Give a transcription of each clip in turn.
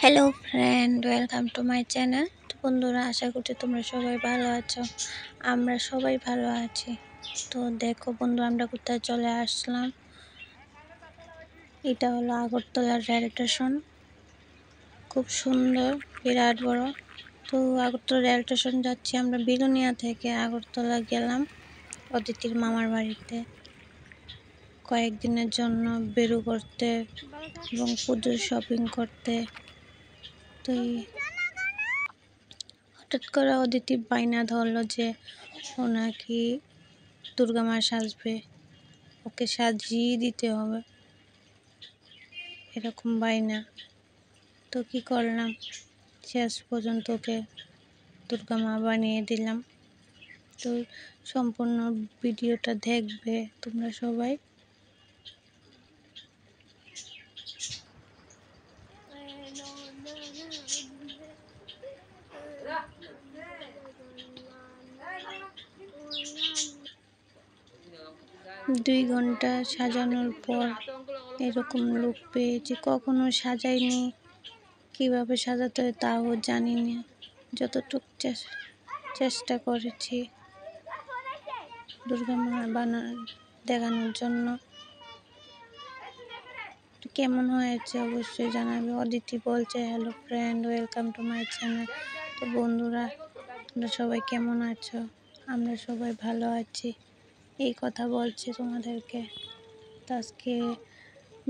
Hello friend, welcome to my channel. তো বন্ধুরা, আশা করছি তোমরা সবাই ভালো আছো। আমরা সবাই ভালো আছি। তো দেখো বন্ধু, আমরা কোথায় চলে আসলাম। এটা হলো আগরতলার রেল স্টেশন। খুব সুন্দর, বিরাট বড়। তো আগরতলা রেল স্টেশন যাচ্ছি আমরা। বিলোনিয়া থেকে আগরতলা গেলাম অদিতির মামার বাড়িতে কয়েকদিনের জন্য বেরু করতে এবং পুজোর শপিং করতে। তো হঠাৎ করে অদিতি বায়না ধরলো যে ও নাকি দুর্গা মা সাজবে, ওকে সাজিয়ে দিতে হবে, এরকম বায়না। তো কি করলাম, শেষ পর্যন্ত ওকে দুর্গা মা বানিয়ে দিলাম। তো সম্পূর্ণ ভিডিওটা দেখবে তোমরা সবাই। দুই ঘন্টা সাজানোর পর এরকম লুক পেয়েছি। কখনো সাজাইনি, কিভাবে সাজাতে হয় তাও জানি না। যতটুকু চেষ্টা করেছি দুর্গা মা দেখানোর জন্য। কেমন হয়েছে অবশ্যই জানাবে। অদিতি বলছে, hello friend, welcome to my channel. তো বন্ধুরা, তোমরা সবাই কেমন আছো? আমরা সবাই ভালো আছি, এই কথা বলছে তোমাদেরকে। তো আজকে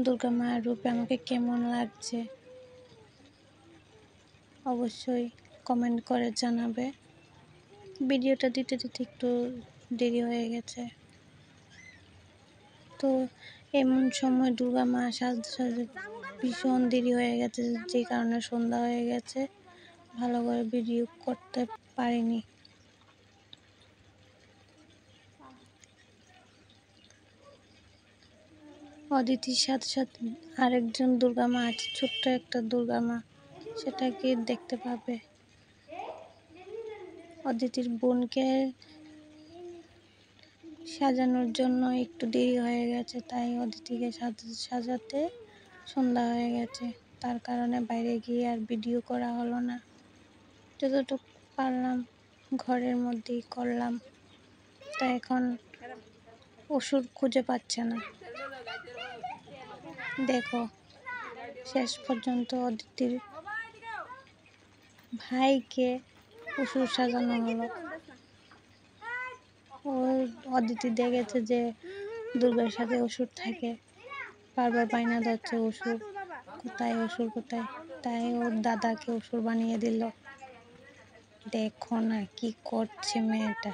দুর্গা মায়ের রূপে আমাকে কেমন লাগছে অবশ্যই কমেন্ট করে জানাবে। ভিডিওটা দিতে দিতে একটু দেরি হয়ে গেছে। তো এমন সময় দুর্গা মা সাজতে ভীষণ দেরি হয়ে গেছে, যে কারণে সন্ধ্যা হয়ে গেছে, ভালো করে ভিডিও করতে পারিনি। অদিতির সাথে সাথে আরেকজন দুর্গা মা আছে, ছোট্ট একটা দুর্গা মা, সেটাকে দেখতে পাবে। অদিতির বোনকে সাজানোর জন্য একটু দেরি হয়ে গেছে, তাই অদিতিকে সাজাতে সন্ধ্যা হয়ে গেছে। তার কারণে বাইরে গিয়ে আর ভিডিও করা হলো না। যতটুকু পারলাম ঘরের মধ্যেই করলাম। তা এখন ওষুধ খুঁজে পাচ্ছে না। দেখো, শেষ পর্যন্ত অদিতির ভাইকে ওষুধ সাজানো হলো। ও অদিতি দেখেছে যে দুর্গার সাথে ওষুধ থাকে, বারবার বায়না ধরছে ওষুধ কোথায়, ওষুধ কোথায়, তাই ওর দাদাকে ওষুধ বানিয়ে দিল। দেখো না কি করছে মেয়েটা।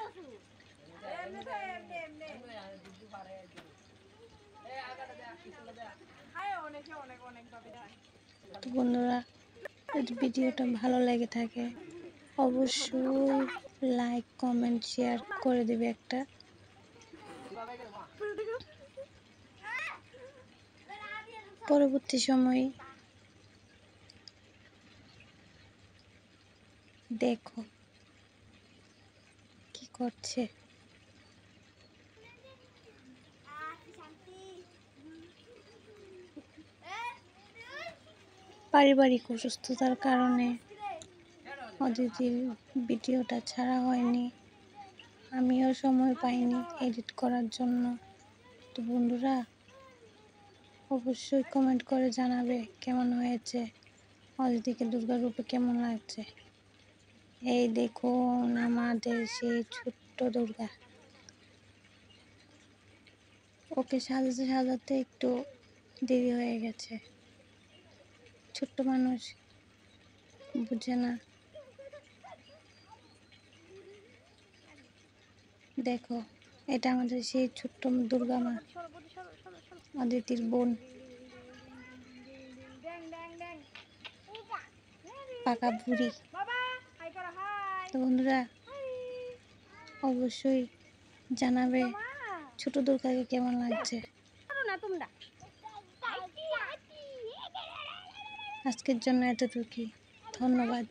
তো বন্ধুরা, যদি ভিডিওটা ভালো লেগে থাকে অবশ্যই লাইক, কমেন্ট, শেয়ার করে দিবে একটা। পরবর্তী সময় দেখো কি করছে। পারিবারিক অসুস্থতার কারণে অদিতির ভিডিওটা ছাড়া হয়নি, আমিও সময় পাইনি এডিট করার জন্য। তো বন্ধুরা, অবশ্যই কমেন্ট করে জানাবে কেমন হয়েছে, অদিতিকে দুর্গা রূপে কেমন লাগছে। এই দেখুন আমাদের সেই ছোট্ট দুর্গা। ওকে সাজাতে সাজাতে একটু দেরি হয়ে গেছে। ছোট্ট মানুষ বুঝে না। দেখো, এটা আমাদের সেই ছোট্ট দুর্গা মা, অদিতির বোন, পাকা বুড়ি। তো বন্ধুরা, অবশ্যই জানাবে ছোট দুর্গাকে কেমন লাগছে। আজকের জন্য এতটুকুই, ধন্যবাদ।